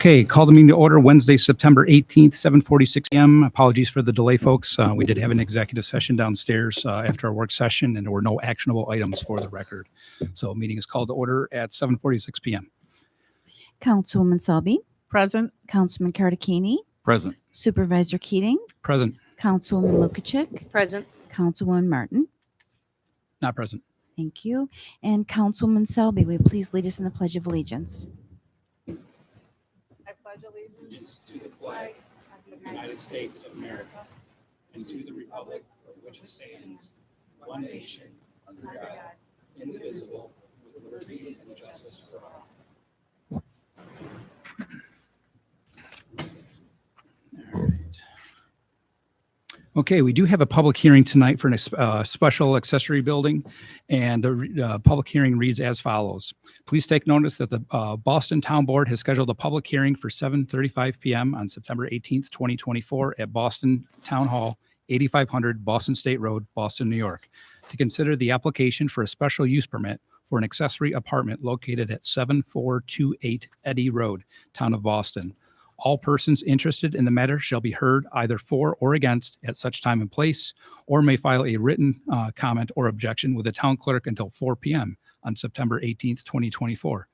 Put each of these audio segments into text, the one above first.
Okay, call the meeting to order Wednesday, September 18th, 7:46 p.m. Apologies for the delay, folks. We did have an executive session downstairs after our work session, and there were no actionable items for the record. So meeting is called to order at 7:46 p.m. Councilwoman Selby, Present. Councilman Cardicchini, Present. Supervisor Keating, Present, Councilwoman Lukacek, Present. Councilwoman Martin. not present. Thank you. And Councilwoman Selby, will you please lead us in the Pledge of Allegiance? I pledge allegiance To the flag of the United States of America and to the republic for which it stands, one nation, under God, indivisible, with liberty and justice for all. Okay, we do have a public hearing tonight for a special accessory building, and the public hearing reads as follows. Please take notice that the Boston Town Board has scheduled a public hearing for 7:35 p.m. on September 18th, 2024 at Boston Town Hall, 8500 Boston State Road, Boston, New York, to consider the application for a special use permit for an accessory apartment located at 7428 Eddy Road, Town of Boston. All persons interested in the matter shall be heard either for or against at such time and place, or may file a written comment or objection with the town clerk until 4 p.m. on September 18th, 2024.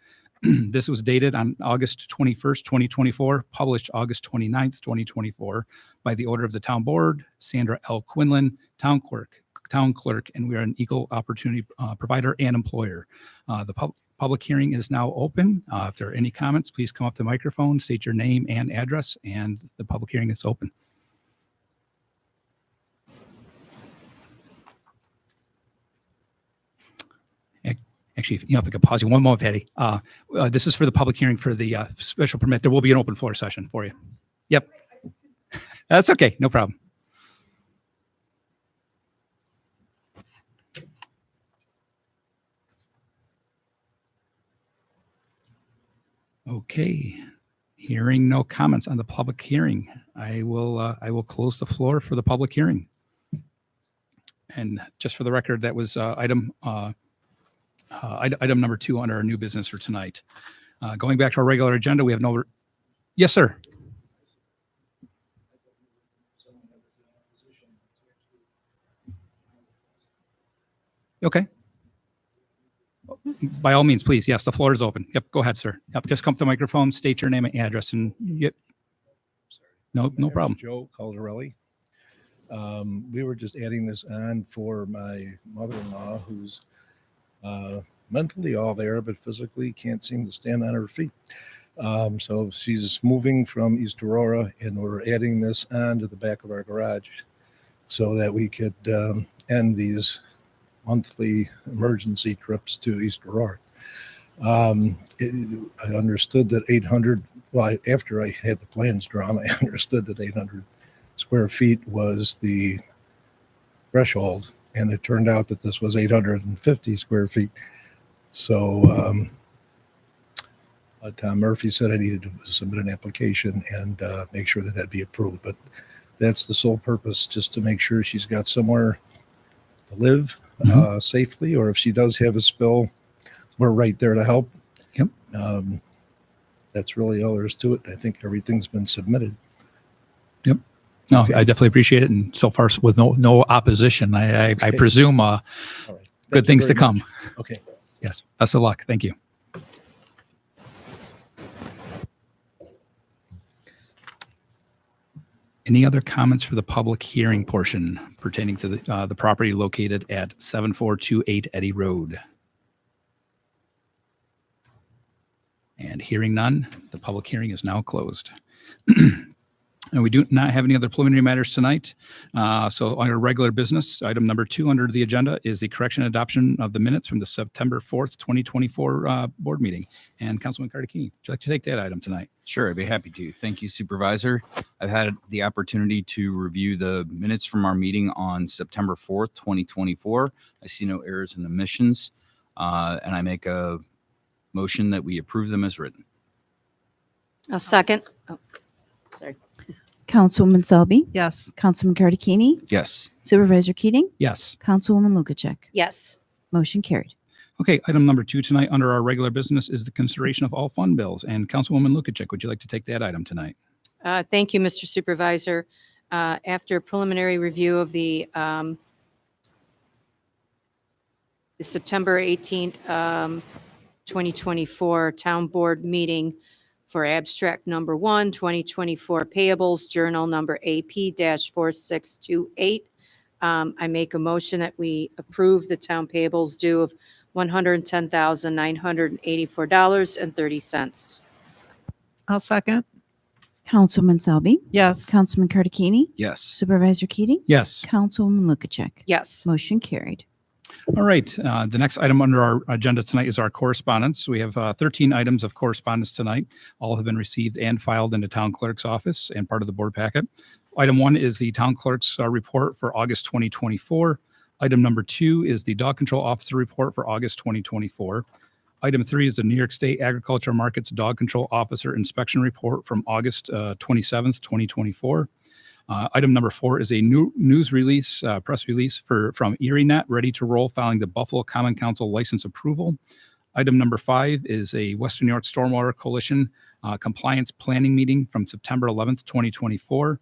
This was dated on August 21st, 2024, published August 29th, 2024, by the order of the town board, Sandra L. Quinlan, town clerk, and we are an equal opportunity provider and employer. The public hearing is now open. If there are any comments, please come up to the microphone, state your name and address, and the public hearing is open. Actually, if I could pause you one moment, Patty. This is for the public hearing for the special permit. There will be an open floor session for you. Yep. That's okay. No problem. Okay, hearing no comments on the public hearing, I will close the floor for the public hearing. And just for the record, that was item number 2 under our new business for tonight. Going back to our regular agenda, we have no. Yes, sir. Okay. By all means, please. Yes, the floor is open. Yep, go ahead, sir. Yep, just come to the microphone, state your name and address, and yep. No problem. Joe Caldarelli. We were just adding this on for my mother-in-law, who's mentally all there, but physically can't seem to stand on her feet. So she's moving from East Aurora, and we're adding this on to the back of our garage so that we could end these monthly emergency trips to East Aurora. I understood that 800, well, after I had the plans drawn, I understood that 800 square feet was the threshold, and it turned out that this was 850 square feet. So Tom Murphy said I needed to submit an application and make sure that that'd be approved. But that's the sole purpose, just to make sure she's got somewhere to live safely, or if she does have a spill, we're right there to help. Yep. That's really all there is to it. I think everything's been submitted. Yep. No, Okay. I definitely appreciate it, and so far with no opposition, I presume All right. good Thank you things to very come. much. Okay. Yes. Best of luck. Thank you. Any other comments for the public hearing portion pertaining to the property located at 7428 Eddy Road? And hearing none, the public hearing is now closed. And we do not have any other preliminary matters tonight. So under regular business, item number 2 under the agenda is the correction and adoption of the minutes from the September 4th, 2024 board meeting. And Councilman Cardicchini, would you like to take that item tonight? Sure, I'd be happy to. Thank you, Supervisor. I've had the opportunity to review the minutes from our meeting on September 4th, 2024. I see no errors and omissions, and I make a motion that we approve them as written. A second. Oh, sorry. Councilwoman Selby, Yes. Councilman Cardicchini, Yes. Supervisor Keating, Yes. Councilwoman Lukacek. Yes. Motion carried. Okay, item number 2 tonight under our regular business is the consideration of all fund bills. And Councilwoman Lukacek, would you like to take that item tonight? Thank you, Mr. Supervisor. After preliminary review of the September 18th, 2024 Town Board meeting for abstract number 1, 2024 payables, journal number AP-4628, I make a motion that we approve the town payables due of $110,984.30. I'll second. Councilman Selby, Yes. Councilman Kirkini, Yes. Supervisor Keating, Yes. Councilwoman Lukacek. Yes. Motion carried. All right. The next item under our agenda tonight is our correspondence. We have 13 items of correspondence tonight. All have been received and filed in the town clerk's office and part of the board packet. Item 1 is the town clerk's report for August 2024. Item number 2 is the dog control officer report for August 2024. Item 3 is the New York State Agriculture Markets Dog Control Officer Inspection Report from August 27th, 2024. Item number 4 is a new news release, press release from ErieNet, ready to roll, following the Buffalo Common Council license approval. Item number 5 is a Western New York Stormwater Coalition compliance planning meeting from September 11th, 2024.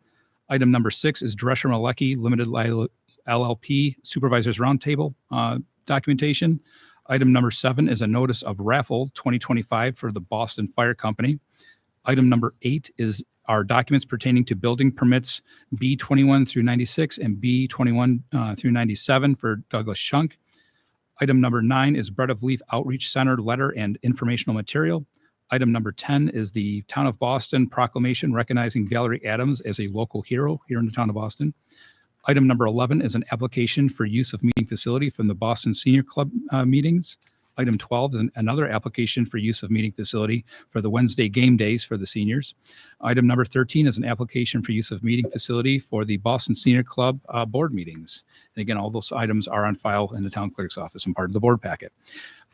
Item number 6 is Drescher Malecki Limited LLP Supervisors Roundtable documentation. Item number 7 is a notice of raffle 2025 for the Boston Fire Company. Item number 8 is our documents pertaining to building permits B21 through 96 and B21 through 97 for Douglas Shunk. Item number 9 is Bread of Leaf Outreach Center letter and informational material. Item number 10 is the Town of Boston proclamation recognizing Valerie Adams as a local hero here in the Town of Boston. Item number 11 is an application for use of meeting facility from the Boston Senior Club meetings. Item 12 is another application for use of meeting facility for the Wednesday game days for the seniors. Item number 13 is an application for use of meeting facility for the Boston Senior Club board meetings. And again, all those items are on file in the town clerk's office and part of the board packet.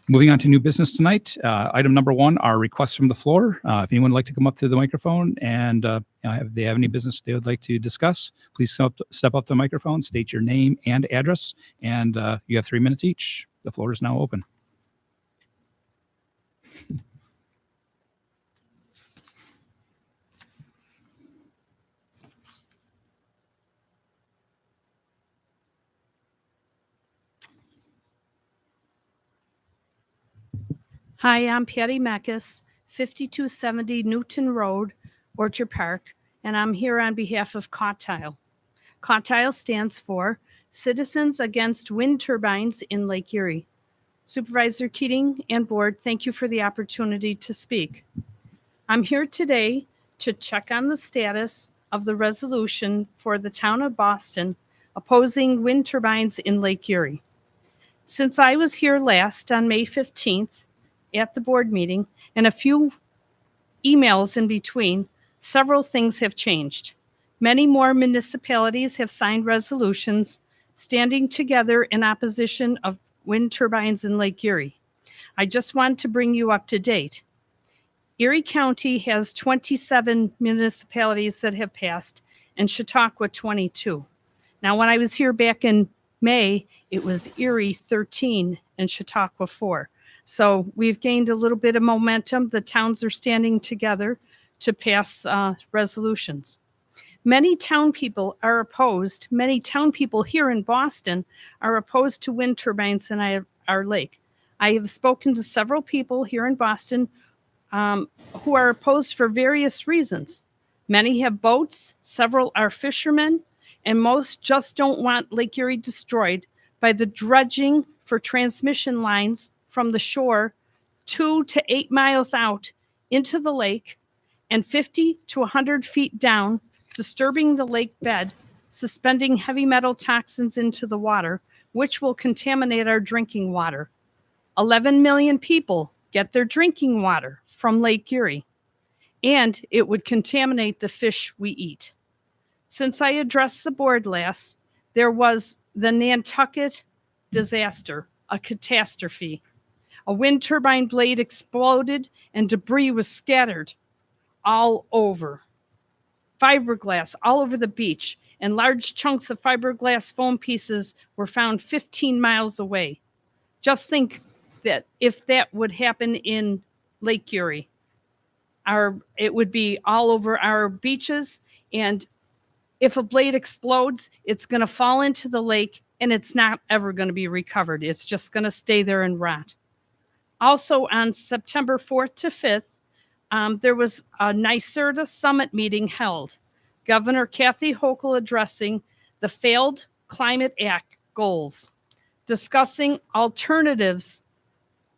Moving on to new business tonight, item number 1 are requests from the floor. If anyone would like to come up to the microphone and if they have any business they would like to discuss, please step up to the microphone, state your name and address, and you have 3 minutes each. The floor is now open. Hi, I'm Patty Meckes, 5270 Newton Road, Orchard Park, and I'm here on behalf of CAUTILE. CAUTILE stands for Citizens Against Wind Turbines in Lake Erie. Supervisor Keating and Board, thank you for the opportunity to speak. I'm here today to check on the status of the resolution for the Town of Boston opposing wind turbines in Lake Erie. Since I was here last on May 15th, at the board meeting, and a few emails in between, several things have changed. Many more municipalities have signed resolutions standing together in opposition of wind turbines in Lake Erie. I just want to bring you up to date. Erie County has 27 municipalities that have passed, and Chautauqua 22. Now, when I was here back in May, it was Erie 13 and Chautauqua 4. So we've gained a little bit of momentum. The towns are standing together to pass resolutions. Many town people are opposed. Many town people here in Boston are opposed to wind turbines in our lake. I have spoken to several people here in Boston who are opposed for various reasons. Many have boats, several are fishermen, and most just don't want Lake Erie destroyed by the dredging for transmission lines from the shore 2 to 8 miles out into the lake and 50 to 100 feet down, disturbing the lake bed, suspending heavy metal toxins into the water, which will contaminate our drinking water. 11 million people get their drinking water from Lake Erie, and it would contaminate the fish we eat. Since I addressed the board last, there was the Nantucket disaster, a catastrophe. A wind turbine blade exploded and debris was scattered all over. Fiberglass all over the beach, and large chunks of fiberglass foam pieces were found 15 miles away. Just think that if that would happen in Lake Erie, it would be all over our beaches. And if a blade explodes, it's going to fall into the lake and it's not ever going to be recovered. It's just going to stay there and rot. Also on September 4th to 5th, there was a NYSERDA summit meeting held. Governor Kathy Hochul addressing the failed Climate Act goals, discussing alternatives,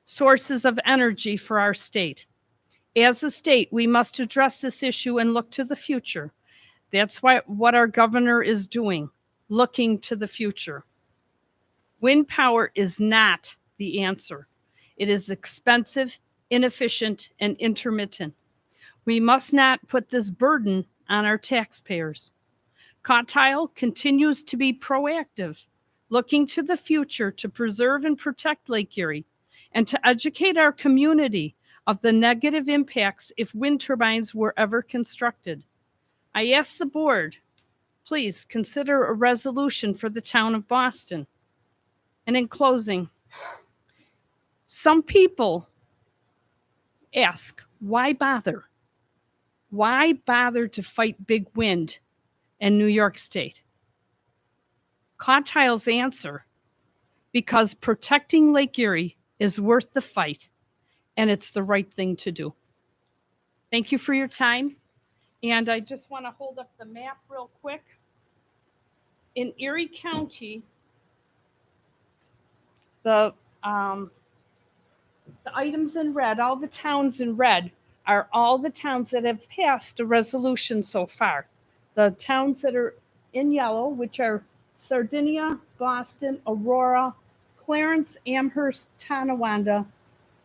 sources of energy for our state. As a state, we must address this issue and look to the future. That's what our governor is doing, looking to the future. Wind power is not the answer. It is expensive, inefficient, and intermittent. We must not put this burden on our taxpayers. Cottile continues to be proactive, looking to the future to preserve and protect Lake Erie and to educate our community of the negative impacts if wind turbines were ever constructed. I ask the board, please consider a resolution for the town of Boston. And in closing, some people ask, why bother? Why bother to fight big wind in New York State? Cottile's answer, because protecting Lake Erie is worth the fight, and it's the right thing to do. Thank you for your time. And I just want to hold up the map real quick. In Erie County, the items in red, all the towns in red, are all the towns that have passed a resolution so far. The towns that are in yellow, which are Sardinia, Boston, Aurora, Clarence, Amherst, Tonawanda,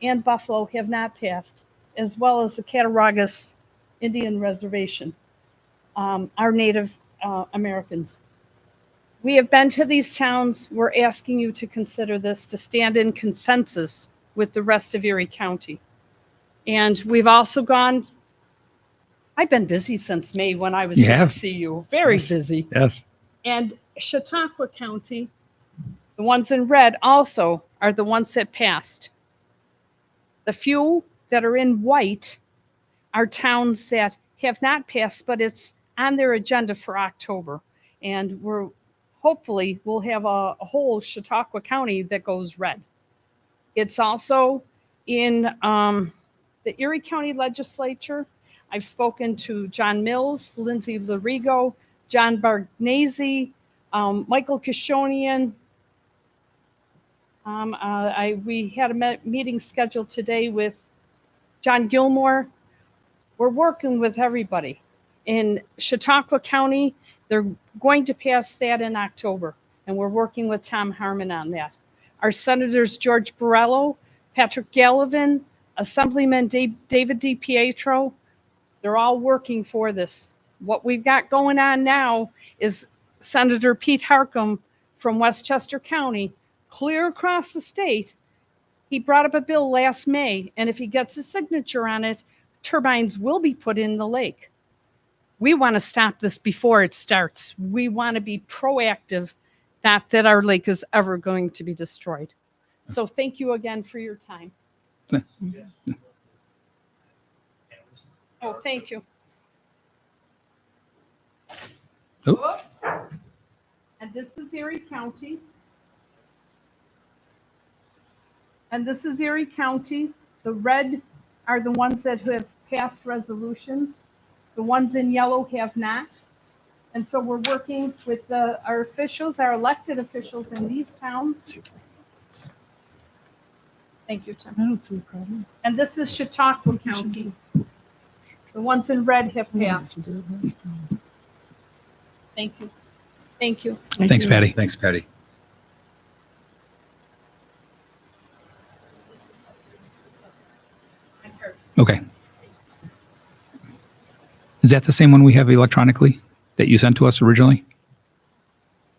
and Buffalo, have not passed, as well as the Cattaraugus Indian Reservation, our Native Americans. We have been to these towns. We're asking you to consider this, to stand in consensus with the rest of Erie County. And we've also gone, I've been busy since May when I was You here have? to see you, very busy. Yes. And Chautauqua County, the ones in red also are the ones that passed. The few that are in white are towns that have not passed, but it's on their agenda for October. And hopefully we'll have a whole Chautauqua County that goes red. It's also in the Erie County Legislature. I've spoken to John Mills, Lindsay Larigo, John Bargnese, Michael Kishonian. We had a meeting scheduled today with John Gilmore. We're working with everybody. In Chautauqua County, they're going to pass that in October, and we're working with Tom Harmon on that. Our senators, George Borrello, Patrick Gallivan, Assemblyman David DiPietro, they're all working for this. What we've got going on now is Senator Pete Harcum from Westchester County, clear across the state. He brought up a bill last May, and if he gets a signature on it, turbines will be put in the lake. We want to stop this before it starts. We want to be proactive, not that our lake is ever going to be destroyed. So thank you again for your time. Oh, thank you. Oh. And this is Erie County. And this is Erie County. The red are the ones that have passed resolutions. The ones in yellow have not. And so we're working with our officials, our elected officials in these towns. Thank you, Tim. I don't see a problem. And this is Chautauqua County. The ones in red have passed. Thank you. Thank you. Thanks, Patty. Thanks, Patty. Okay. Is that the same one we have electronically that you sent to us originally?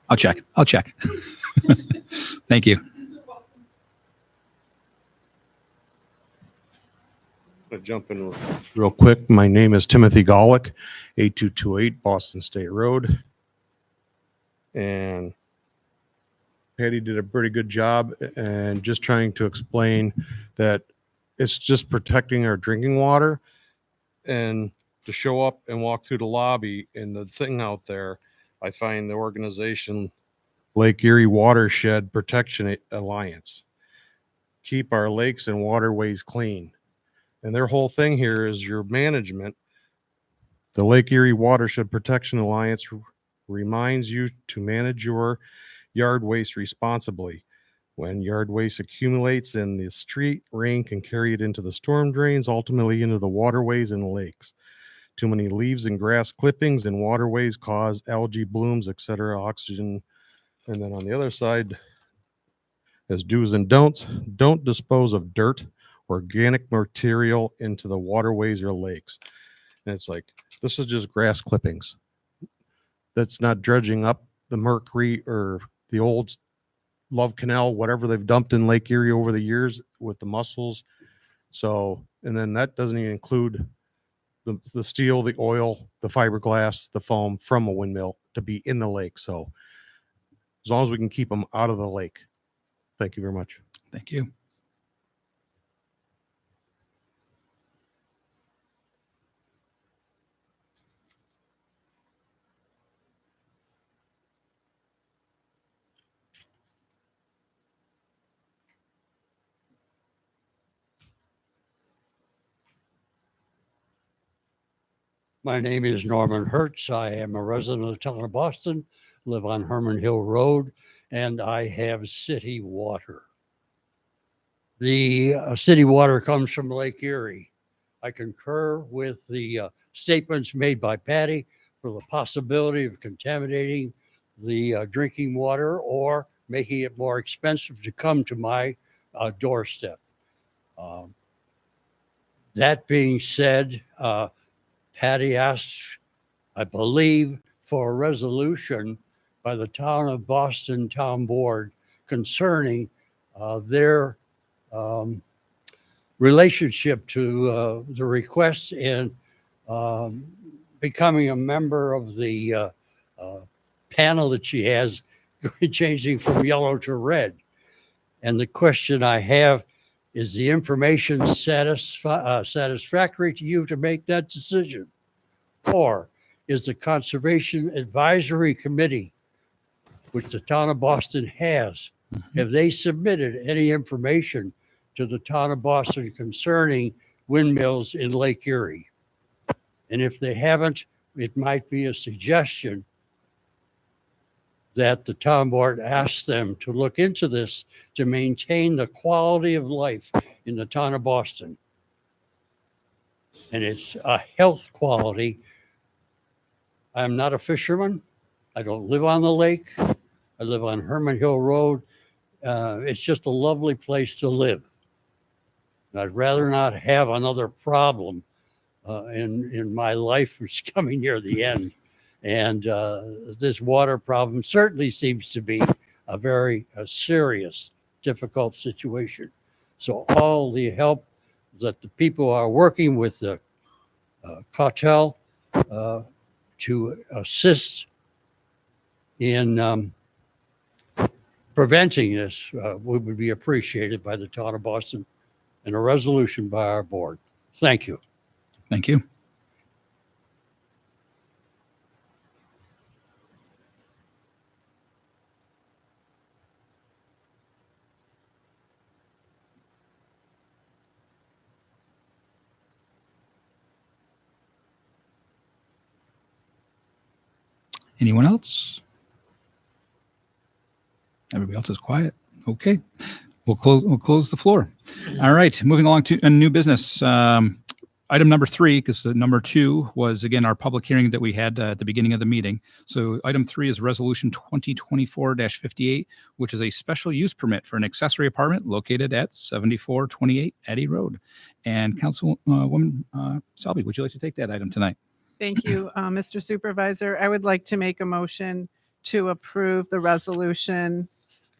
I'll check. Thank you. I'm gonna jump in real quick. My name is Timothy Golick, 8228 Boston State Road. And Patty did a pretty good job and just trying to explain that it's just protecting our drinking water. And to show up and walk through the lobby and the thing out there, I find the organization Lake Erie Watershed Protection Alliance. Keep our lakes and waterways clean. And their whole thing here is your management. The Lake Erie Watershed Protection Alliance reminds you to manage your yard waste responsibly. When yard waste accumulates in the street, rain can carry it into the storm drains, ultimately into the waterways and lakes. Too many leaves and grass clippings in waterways cause algae blooms, etc., oxygen. And then on the other side, as do's and don'ts, don't dispose of dirt, organic material into the waterways or lakes. And it's like, this is just grass clippings. That's not dredging up the mercury or the old Love Canal, whatever they've dumped in Lake Erie over the years with the mussels. So, and then that doesn't even include the steel, the oil, the fiberglass, the foam from a windmill to be in the lake. So as long as we can keep them out of the lake. Thank you very much. Thank you. My name is Norman Hertz. I am a resident of the town of Boston, live on Herman Hill Road, and I have city water. The city water comes from Lake Erie. I concur with the statements made by Patty for the possibility of contaminating the drinking water or making it more expensive to come to my doorstep. That being said, Patty asked, I believe, for a resolution by the Town of Boston Town Board concerning their relationship to the request and becoming a member of the panel that she has, changing from yellow to red. And the question I have is the information satisfactory to you to make that decision? Or is the Conservation Advisory Committee, which the town of Boston has, have they submitted any information to the town of Boston concerning windmills in Lake Erie? And if they haven't, it might be a suggestion that the town board asks them to look into this to maintain the quality of life in the town of Boston. And it's a health quality. I'm not a fisherman. I don't live on the lake. I live on Herman Hill Road. It's just a lovely place to live. And I'd rather not have another problem in my life, which is coming near the end. And this water problem certainly seems to be a very serious, difficult situation. So all the help that the people are working with the cartel to assist in preventing this would be appreciated by the town of Boston and a resolution by our board. Thank you. Thank you. Anyone else? Everybody else is quiet. Okay. We'll close the floor. All right. Moving along to a new business. Item number 3, because the number 2 was, again, our public hearing that we had at the beginning of the meeting. So item 3 is Resolution 2024-58, which is a special use permit for an accessory apartment located at 7428 Eddy Road. And Councilwoman Selby, would you like to take that item tonight? Thank you, Mr. Supervisor. I would like to make a motion to approve the resolution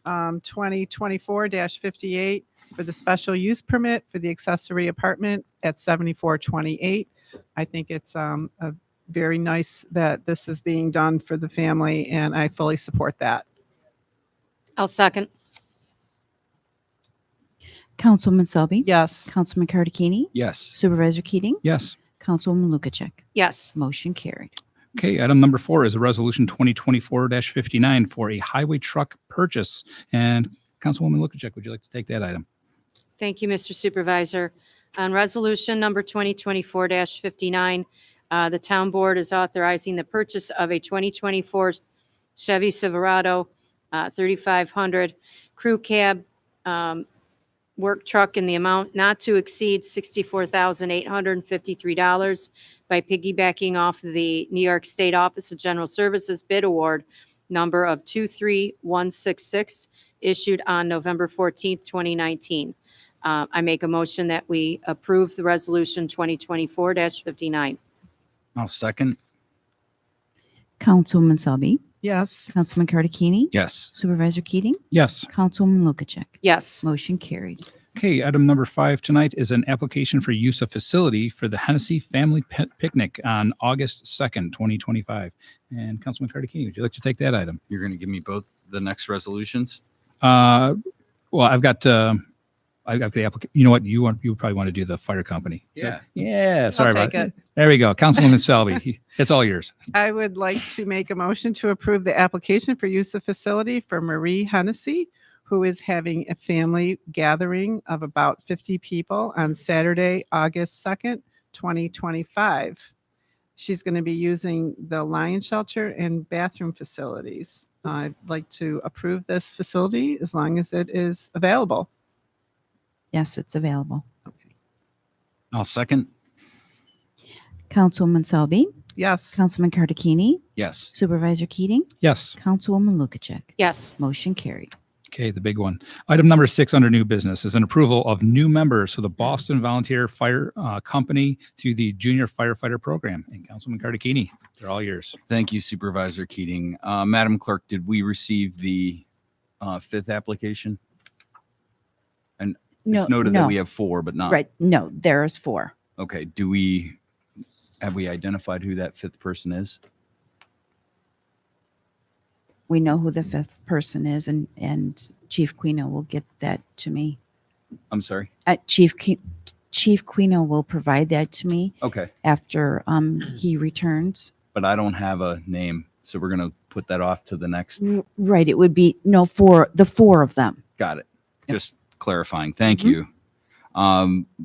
2024-58 for the special use permit for the accessory apartment at 7428. I think it's a very nice that this is being done for the family, and I fully support that. I'll second. Councilwoman Selby? Yes. Councilman Cardicini? Yes. Supervisor Keating? Yes. Councilwoman Lukacek? Yes. Motion carried. Okay, item number 4 is a resolution 2024-59 for a highway truck purchase. And Councilwoman Lukacek, would you like to take that item? Thank you, Mr. Supervisor. On resolution number 2024-59, the town board is authorizing the purchase of a 2024 Chevy Silverado 3500 crew cab work truck in the amount not to exceed $64,853 by piggybacking off the New York State Office of General Services bid award number of 23166 issued on November 14th, 2019. I make a motion that we approve the resolution 2024-59. I'll second. Councilwoman Selby? Yes. Councilman Cardicini? Yes. Supervisor Keating? Yes. Councilwoman Lukacek? Yes. Motion carried. Okay, item number 5 tonight is an application for use of facility for the Hennessy Family Picnic on August 2nd, 2025. And Councilman Cardicini, would you like to take that item? You're going to give me both the next resolutions? Well, I've got the application. You know what? You probably want to do the fire company. Yeah. Yeah. Sorry I'll about take it. There we go. Councilwoman Selby, it's all yours. I would like to make a motion to approve the application for use of facility for Marie Hennessy, who is having a family gathering of about 50 people on Saturday, August 2nd, 2025. She's going to be using the lion shelter and bathroom facilities. I'd like to approve this facility as long as it is available. Yes, it's available. I'll second. Councilwoman Selby? Yes. Councilman Cardicini? Yes. Supervisor Keating? Yes. Councilwoman Lukacek? Yes. Motion carried. Okay, the big one. Item number 6 under new business is an approval of new members for the Boston Volunteer Fire Company through the Junior Firefighter Program. And Councilman Cardicini, they're all yours. Thank you, Supervisor Keating. Madam Clerk, did we receive the 5th application? No, It's noted no. that we have 4, but not. Right. No, there is 4. Okay. Have we identified who that 5th person is? We know who the 5th person is, and Chief Quino will get that to me. I'm sorry. Chief Quino will provide that to me Okay. after he returns. But I don't have a name. So we're going to put that off to the next. Right. It would be for the 4 of them. Got it. Just clarifying. Thank you.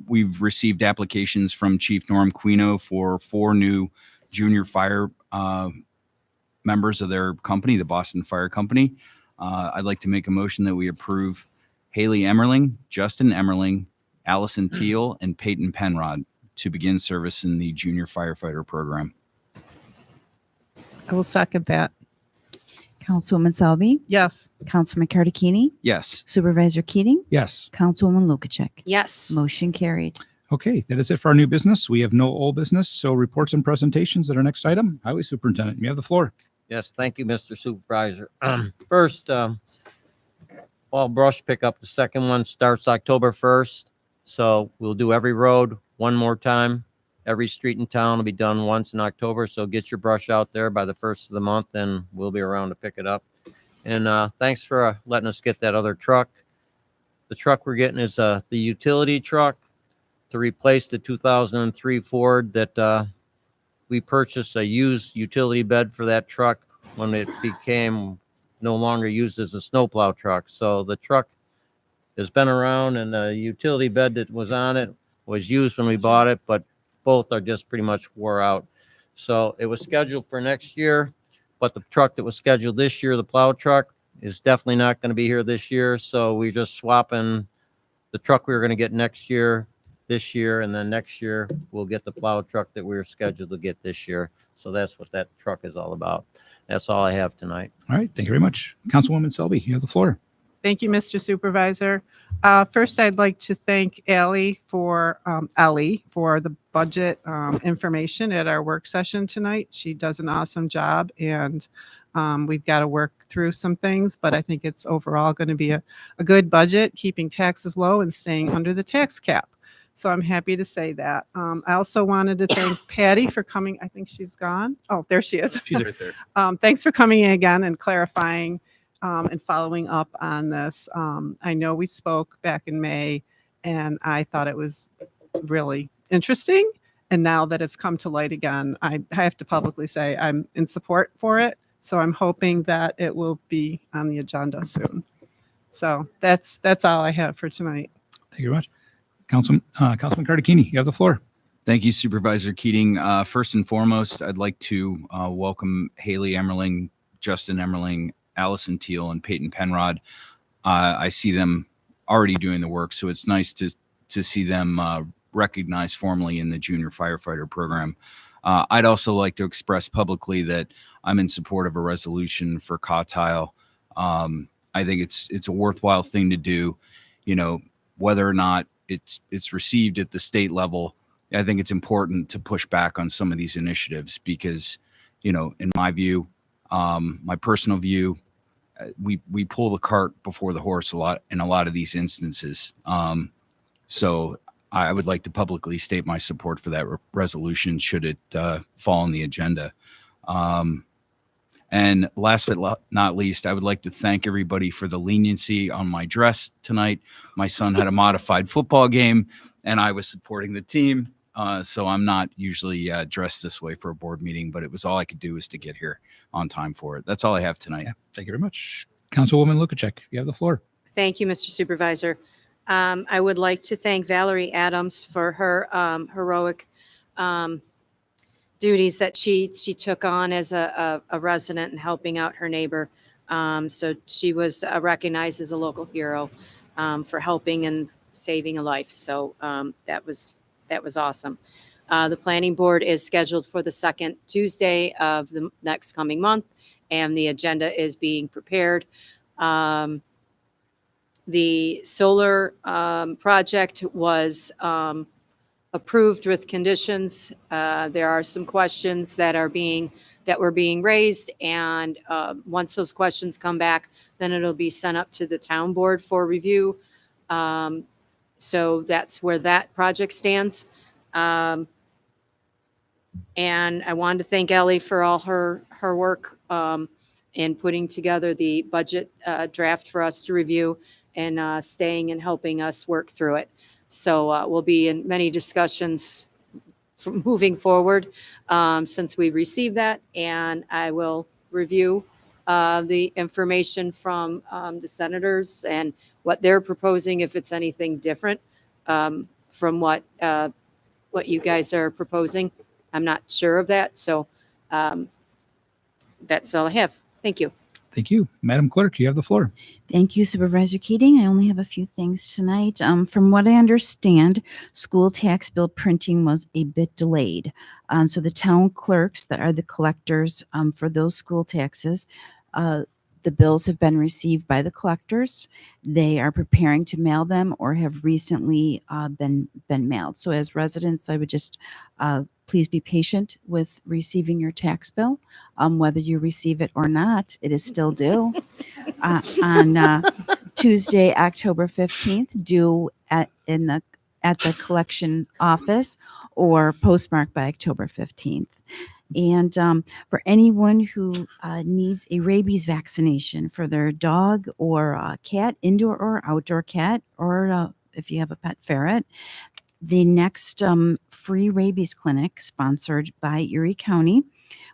We've received applications from Chief Norm Quino for 4 new junior fire members of their company, the Boston Fire Company. I'd like to make a motion that we approve Haley Emmerling, Justin Emmerling, Allison Teal, and Peyton Penrod to begin service in the junior firefighter program. I will second that. Councilwoman Selby? Yes. Councilman Cardicini? Yes. Supervisor Keating? Yes. Councilwoman Lukacek? Yes. Motion carried. Okay, that is it for our new business. We have no old business, so reports and presentations at our next item. Highway Superintendent, you have the floor. Yes, thank you, Mr. Supervisor. First, fall brush pickup, the second one starts October 1st. So we'll do every road one more time. Every street in town will be done once in October. So get your brush out there by the 1st of the month and we'll be around to pick it up. And thanks for letting us get that other truck. The truck we're getting is the utility truck to replace the 2003 Ford that we purchased a used utility bed for that truck when it became no longer used as a snowplow truck. So the truck has been around and the utility bed that was on it was used when we bought it, but both are just pretty much wore out. So it was scheduled for next year, but the truck that was scheduled this year, the plow truck, is definitely not going to be here this year. So we're just swapping the truck we were going to get next year, this year, and then next year we'll get the plow truck that we were scheduled to get this year. So that's what that truck is all about. That's all I have tonight. All right, thank you very much. Councilwoman Selby, you have the floor. Thank you, Mr. Supervisor. First, I'd like to thank Ellie for the budget information at our work session tonight. She does an awesome job, and we've got to work through some things, but I think it's overall going to be a good budget, keeping taxes low and staying under the tax cap. So I'm happy to say that. I also wanted to thank Patty for coming. I think she's gone. Oh, there she is. She's right there. Thanks for coming in again and clarifying and following up on this. I know we spoke back in May, and I thought it was really interesting. And now that it's come to light again, I have to publicly say I'm in support for it. So I'm hoping that it will be on the agenda soon. So that's all I have for tonight. Thank you very much. Councilman Cardicini, you have the floor. Thank you, Supervisor Keating. First and foremost, I'd like to welcome Haley Emmerling, Justin Emmerling, Allison Teal, and Peyton Penrod. I see them already doing the work, so it's nice to see them recognized formally in the junior firefighter program. I'd also like to express publicly that I'm in support of a resolution for Cotile. I think it's a worthwhile thing to do. You know, whether or not it's received at the state level, I think it's important to push back on some of these initiatives because, you know, in my view, my personal view, we pull the cart before the horse a lot in a lot of these instances. So I would like to publicly state my support for that resolution should it fall on the agenda. And last but not least, I would like to thank everybody for the leniency on my dress tonight. My son had a modified football game and I was supporting the team. So I'm not usually dressed this way for a board meeting, but it was all I could do is to get here on time for it. That's all I have tonight. Yeah, thank you very much. Councilwoman Lukacek, you have the floor. Thank you, Mr. Supervisor. I would like to thank Valerie Adams for her heroic duties that she took on as a resident and helping out her neighbor. So she was recognized as a local hero for helping and saving a life. So that was awesome. The planning board is scheduled for the second Tuesday of the next coming month, and the agenda is being prepared. The solar project was approved with conditions. There are some questions that were being raised, and once those questions come back, then it'll be sent up to the town board for review. So that's where that project stands. And I wanted to thank Ellie for all her work in putting together the budget draft for us to review and staying and helping us work through it. So we'll be in many discussions from moving forward since we received that, and I will review the information from the senators and what they're proposing, if it's anything different from what you guys are proposing. I'm not sure of that, so that's all I have. Thank you. Thank you. Madam Clerk, you have the floor. Thank you, Supervisor Keating. I only have a few things tonight. From what I understand, school tax bill printing was a bit delayed. So the town clerks that are the collectors for those school taxes, the bills have been received by the collectors. They are preparing to mail them or have recently been mailed. So as residents, I would just please be patient with receiving your tax bill. Whether you receive it or not, it is still due on Tuesday, October 15th, due at the collection office or postmarked by October 15th. And for anyone who needs a rabies vaccination for their dog or cat, indoor or outdoor cat, or if you have a pet ferret, the next free rabies clinic sponsored by Erie County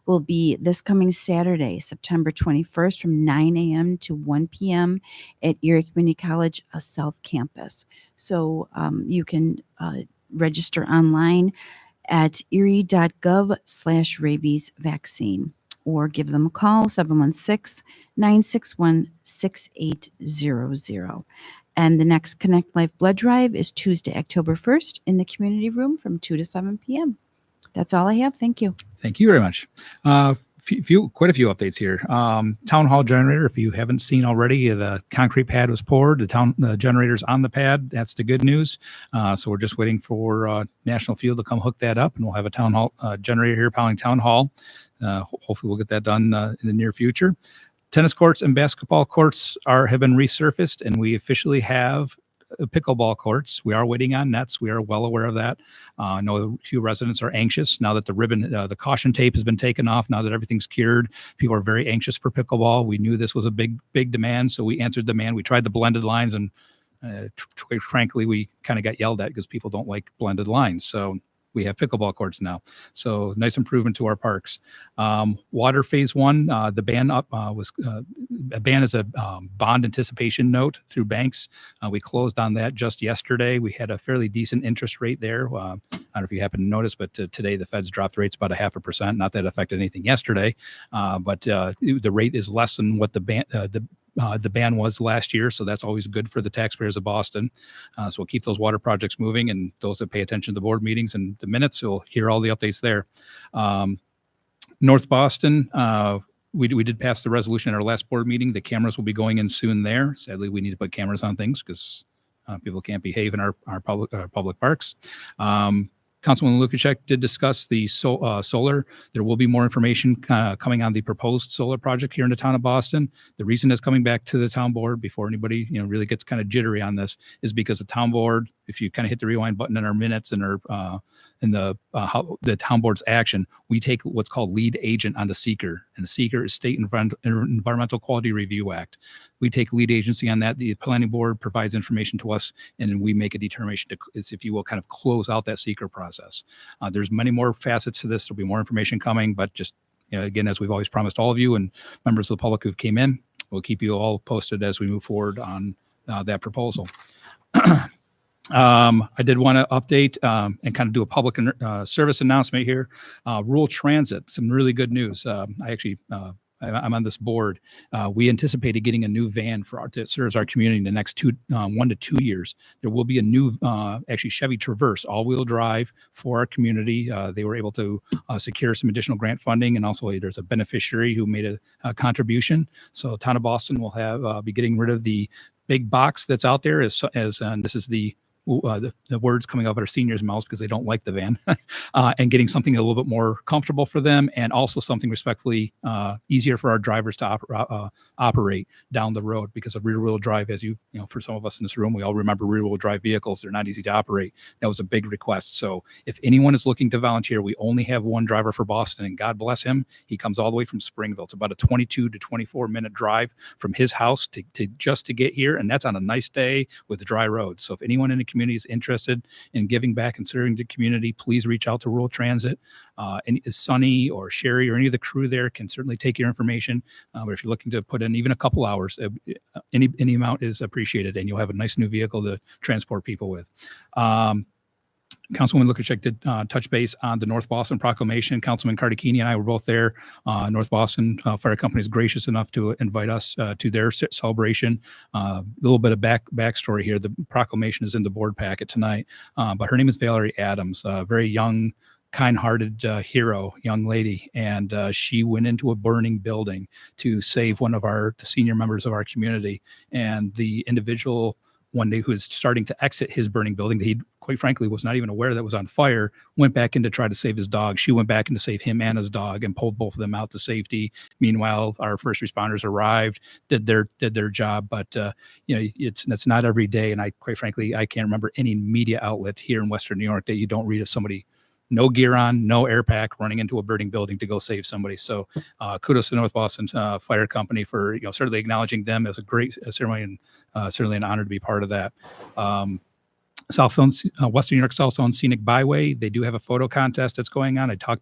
will be this coming Saturday, September 21st from 9 a.m. to 1 p.m. at Erie Community College South Campus. So you can register online at erie.gov/rabies vaccine or give them a call, 716-961-6800. And the next Connect Life blood drive is Tuesday, October 1st in the community room from 2 to 7 p.m. That's all I have. Thank you. Thank you very much. Quite a few updates here. Town hall generator, if you haven't seen already, the concrete pad was poured. The generator's on the pad. That's the good news. So we're just waiting for National Fuel to come hook that up, and we'll have a town hall generator here, Powling Town Hall. Hopefully we'll get that done in the near future. Tennis courts and basketball courts have been resurfaced, and we officially have pickleball courts. We are waiting on nets. We are well aware of that. I know a few residents are anxious now that the ribbon, the caution tape has been taken off. Now that everything's cured, people are very anxious for pickleball. We knew this was a big demand, so we answered demand. We tried the blended lines, and quite frankly, we kind of got yelled at because people don't like blended lines. So we have pickleball courts now. So nice improvement to our parks. Water phase one, the ban was a ban is a bond anticipation note through banks. We closed on that just yesterday. We had a fairly decent interest rate there. I don't know if you happen to notice, but today the Fed's dropped rates about 0.5%. Not that it affected anything yesterday, but the rate is less than what the ban was last year, so that's always good for the taxpayers of Boston. So we'll keep those water projects moving, and those that pay attention to the board meetings and the minutes will hear all the updates there. North Boston, we did pass the resolution at our last board meeting. The cameras will be going in soon there. Sadly, we need to put cameras on things because people can't behave in our public parks. Councilman Lukashek did discuss the solar. There will be more information coming on the proposed solar project here in the town of Boston. The reason it's coming back to the town board before anybody really gets kind of jittery on this is because the town board, if you kind of hit the rewind button in our minutes and our in the town board's action, we take what's called lead agent on the seeker, and the seeker is State Environmental Quality Review Act. We take lead agency on that. The planning board provides information to us, and then we make a determination to, if you will, kind of close out that seeker process. There's many more facets to this. There'll be more information coming, but just again, as we've always promised all of you and members of the public who came in, we'll keep you all posted as we move forward on that proposal. I did want to update and kind of do a public service announcement here. Rural transit, some really good news. I'm on this board. We anticipated getting a new van that serves our community in the next 1 to 2 years. There will be a new, actually Chevy Traverse, all-wheel drive for our community. They were able to secure some additional grant funding, and also there's a beneficiary who made a contribution. So town of Boston will be getting rid of the big box that's out there, and this is the words coming out of our seniors' mouths because they don't like the van, and getting something a little bit more comfortable for them, and also something respectfully easier for our drivers to operate down the road, because of rear-wheel drive, as you know, for some of us in this room, we all remember rear-wheel drive vehicles. They're not easy to operate. That was a big request. So if anyone is looking to volunteer, we only have one driver for Boston, and God bless him. He comes all the way from Springville. It's about a 22 to 24-minute drive from his house to just to get here, and that's on a nice day with dry roads. So if anyone in the community is interested in giving back and serving the community, please reach out to Rural Transit. And Sonny or Sherry or any of the crew there can certainly take your information. But if you're looking to put in even a couple hours, any amount is appreciated, and you'll have a nice new vehicle to transport people with. Councilwoman Lukashek did touch base on the North Boston proclamation. Councilman Cardicchini and I were both there. North Boston Fire Company is gracious enough to invite us to their celebration. A little bit of backstory here. The proclamation is in the board packet tonight, but her name is Valerie Adams, a very young, kind-hearted hero, young lady, and she went into a burning building to save one of the senior members of our community. And the individual one day who was starting to exit his burning building, that he quite frankly was not even aware that was on fire, went back in to try to save his dog. She went back in to save him and his dog and pulled both of them out to safety. Meanwhile, our first responders arrived, did their job, but it's not every day. And quite frankly, I can't remember any media outlet here in Western New York that you don't read of somebody, no gear on, no air pack, running into a burning building to go save somebody. So kudos to North Boston Fire Company for certainly acknowledging them as a great ceremony, and certainly an honor to be part of that. Western New York South Zone Scenic Byway, they do have a photo contest that's going on. I talked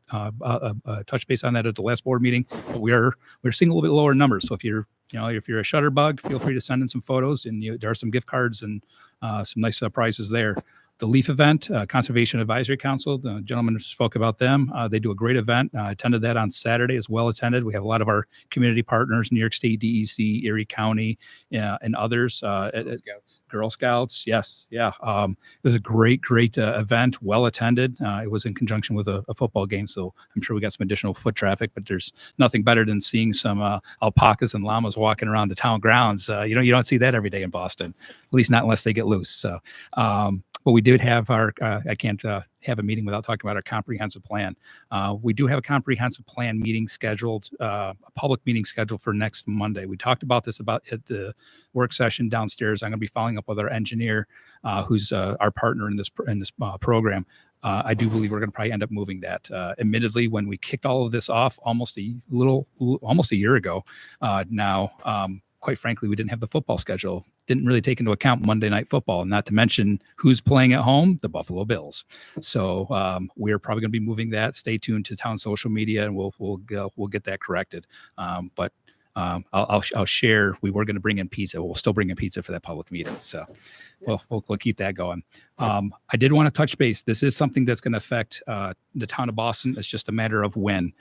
touch base on that at the last board meeting. But we're seeing a little bit lower numbers. So if you're a shutterbug, feel free to send in some photos, and there are some gift cards and some nice prizes there. The LEAF event, Conservation Advisory Council, the gentleman spoke about them. They do a great event. I attended that on Saturday, as well attended. We have a lot of our community partners, New York State DEC, Erie County, and others. Girl Scouts, yes. Yeah. It was a great event, well attended. It was in conjunction with a football game, so I'm sure we got some additional foot traffic, but there's nothing better than seeing some alpacas and llamas walking around the town grounds. You don't see that every day in Boston, at least not unless they get loose. So but we did have our, I can't have a meeting without talking about our comprehensive plan. We do have a comprehensive plan meeting scheduled, a public meeting scheduled for next Monday. We talked about this at the work session downstairs. I'm going to be following up with our engineer, who's our partner in this program. I do believe we're going to probably end up moving that. Admittedly, when we kicked all of this off almost a year ago, quite frankly, we didn't have the football schedule. Didn't really take into account Monday Night Football, not to mention who's playing at home, the Buffalo Bills. So we're probably going to be moving that. Stay tuned to town social media, and we'll get that corrected. But I'll share. We were going to bring in pizza. We'll still bring in pizza for that public meeting. So we'll keep that going. I did want to touch base. This is something that's going to affect the town of Boston. It's just a matter of when.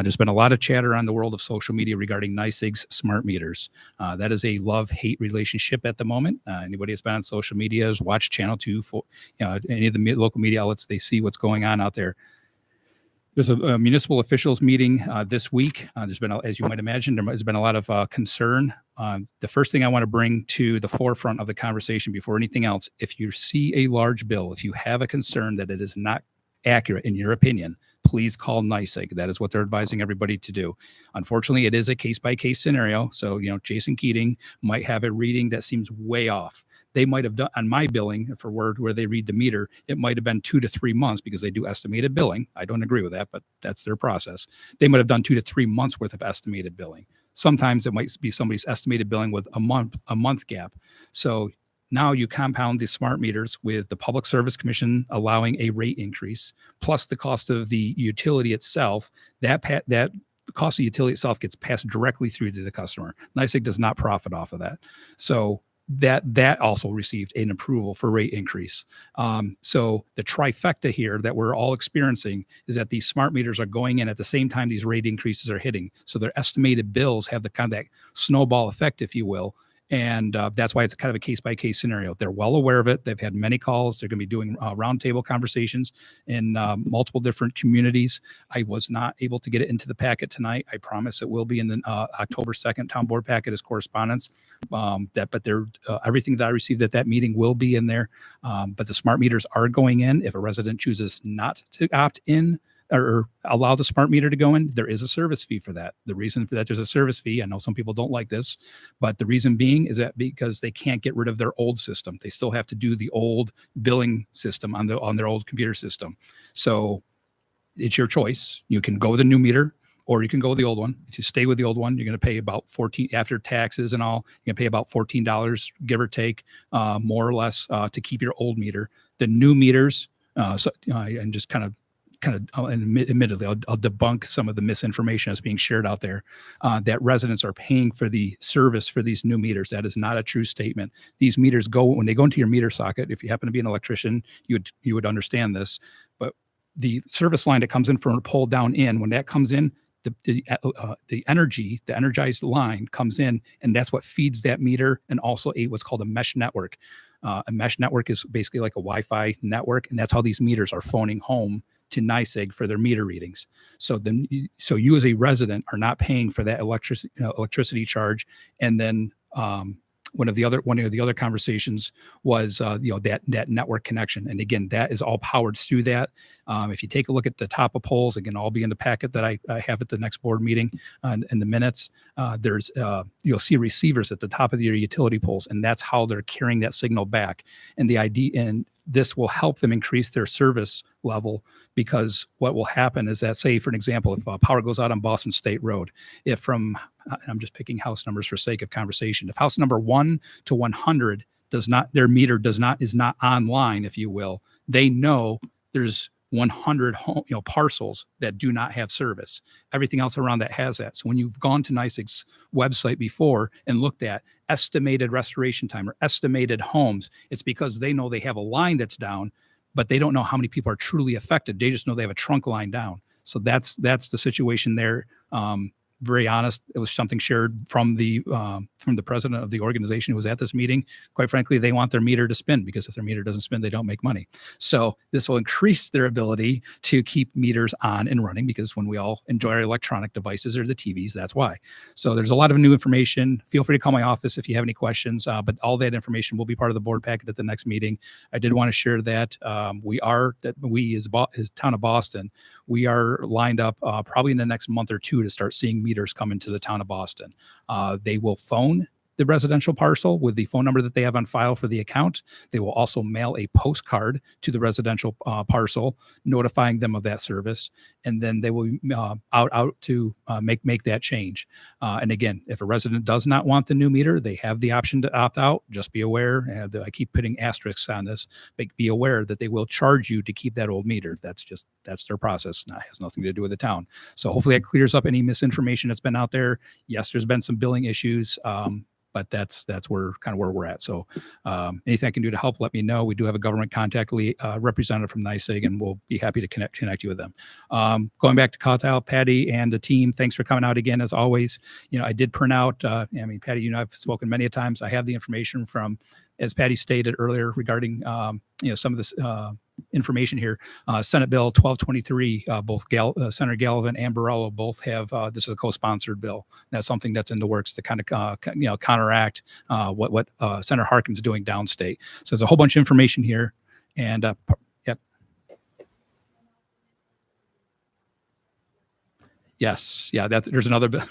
There's been a lot of chatter on the world of social media regarding NYSEG's smart meters. That is a love-hate relationship at the moment. Anybody that's been on social media has watched Channel 2, any of the local media outlets, they see what's going on out there. There's a municipal officials meeting this week. There's been, as you might imagine, there has been a lot of concern. The first thing I want to bring to the forefront of the conversation before anything else, if you see a large bill, if you have a concern that it is not accurate in your opinion, please call NYSEG. That is what they're advising everybody to do. Unfortunately, it is a case-by-case scenario. So, Jason Keating might have a reading that seems way off. They might have done on my billing for where they read the meter, it might have been 2 to 3 months because they do estimated billing. I don't agree with that, but that's their process. They might have done 2 to 3 months worth of estimated billing. Sometimes it might be somebody's estimated billing with a month gap. So now you compound the smart meters with the Public Service Commission allowing a rate increase, plus the cost of the utility itself. That cost of utility itself gets passed directly through to the customer. NYSEG does not profit off of that. So that also received an approval for rate increase. So the trifecta here that we're all experiencing is that these smart meters are going in at the same time these rate increases are hitting. So their estimated bills have the kind of that snowball effect, if you will. And that's why it's kind of a case-by-case scenario. They're well aware of it. They've had many calls. They're going to be doing roundtable conversations in multiple different communities. I was not able to get it into the packet tonight. I promise it will be in the October 2nd town board packet as correspondence. But everything that I received at that meeting will be in there. But the smart meters are going in. If a resident chooses not to opt in, or allow the smart meter to go in, there is a service fee for that. The reason for that there's a service fee, I know some people don't like this, but the reason being is that because they can't get rid of their old system. They still have to do the old billing system on their old computer system. So it's your choice. You can go with the new meter or you can go with the old one. If you stay with the old one, you're going to pay about $14 after taxes and all. You're going to pay about $14, give or take, more or less, to keep your old meter. The new meters, and just kind of admittedly, I'll debunk some of the misinformation that's being shared out there, that residents are paying for the service for these new meters. That is not a true statement. These meters when they go into your meter socket, if you happen to be an electrician, you would understand this, but the service line that comes in from a pole down in, when that comes in, the energy, the energized line comes in, and that's what feeds that meter, and also what's called a mesh network. A mesh network is basically like a Wi-Fi network, and that's how these meters are phoning home to NYSEG for their meter readings. So you as a resident are not paying for that electricity charge. And then one of the other conversations was that network connection. And again, that is all powered through that. If you take a look at the top of poles, again, I'll be in the packet that I have at the next board meeting in the minutes. You'll see receivers at the top of your utility poles, and that's how they're carrying that signal back. And this will help them increase their service level, because what will happen is that, say, for an example, if power goes out on Boston State Road, I'm just picking house numbers for sake of conversation. If house number 1 to 100 their meter is not online, if you will, they know there's 100 parcels that do not have service. Everything else around that has that. So when you've gone to NYSEG's website before and looked at estimated restoration time or estimated homes, it's because they know they have a line that's down, but they don't know how many people are truly affected. They just know they have a trunk line down. So that's the situation there. very honest. It was something shared from the president of the organization who was at this meeting. Quite frankly, they want their meter to spin, because if their meter doesn't spin, they don't make money. So this will increase their ability to keep meters on and running, because when we all enjoy our electronic devices or the TVs, that's why. So there's a lot of new information. Feel free to call my office if you have any questions, but all that information will be part of the board packet at the next meeting. I did want to share that we as town of Boston, we are lined up probably in the next month or two to start seeing meters come into the town of Boston. They will phone the residential parcel with the phone number that they have on file for the account. They will also mail a postcard to the residential parcel notifying them of that service, and then they will out to make that change. And again, if a resident does not want the new meter, they have the option to opt out. Just be aware, I keep putting asterisks on this, but be aware that they will charge you to keep that old meter. That's their process. It has nothing to do with the town. So hopefully that clears up any misinformation that's been out there. Yes, there's been some billing issues. But that's where we're at. So anything I can do to help, let me know. We do have a government contact representative from NYSEG, and we'll be happy to connect you with them. Going back to Kyle, Patty, and the team, thanks for coming out again, as always. I did print out, Patty, I've spoken many a times. I have the information from, as Patty stated earlier, regarding, some of this information here. Senate Bill 1223, both Senator Gallivan and Borrello both have, this is a co-sponsored bill. That's something that's in the works to kind of, counteract what Senator Harkin's doing downstate. So there's a whole bunch of information here. And yep. Yes. Yeah. There's another bill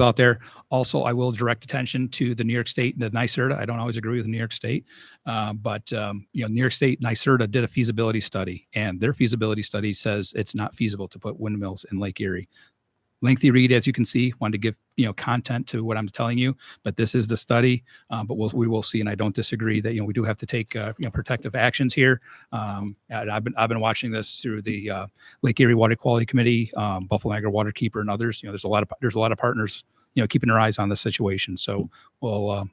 out there. Also, I will direct attention to the New York State and the NYSERDA. I don't always agree with New York State, but New York State NYSERDA did a feasibility study, and their feasibility study says it's not feasible to put windmills in Lake Erie. Lengthy read, as you can see. Wanted to give content to what I'm telling you, but this is the study. But we will see, and I don't disagree that we do have to take protective actions here. And I've been watching this through the Lake Erie Water Quality Committee, Buffalo Niagara Waterkeeper, and others. There's a lot of partners keeping their eyes on the situation. So we'll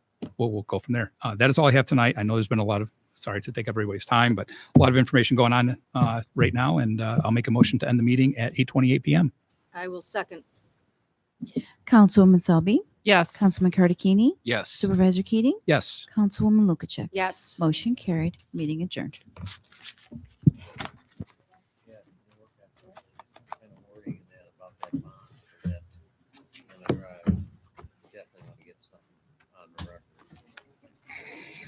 go from there. That is all I have tonight. I know there's been a lot of, sorry to take everybody's time, but a lot of information going on right now, and I'll make a motion to end the meeting at 8:28 p.m. I will second. Councilwoman Selby, Yes. Councilman Cardicchini, Yes. Supervisor Keating, Yes. Councilwoman Lukacek. Yes. Motion carried. Meeting adjourned.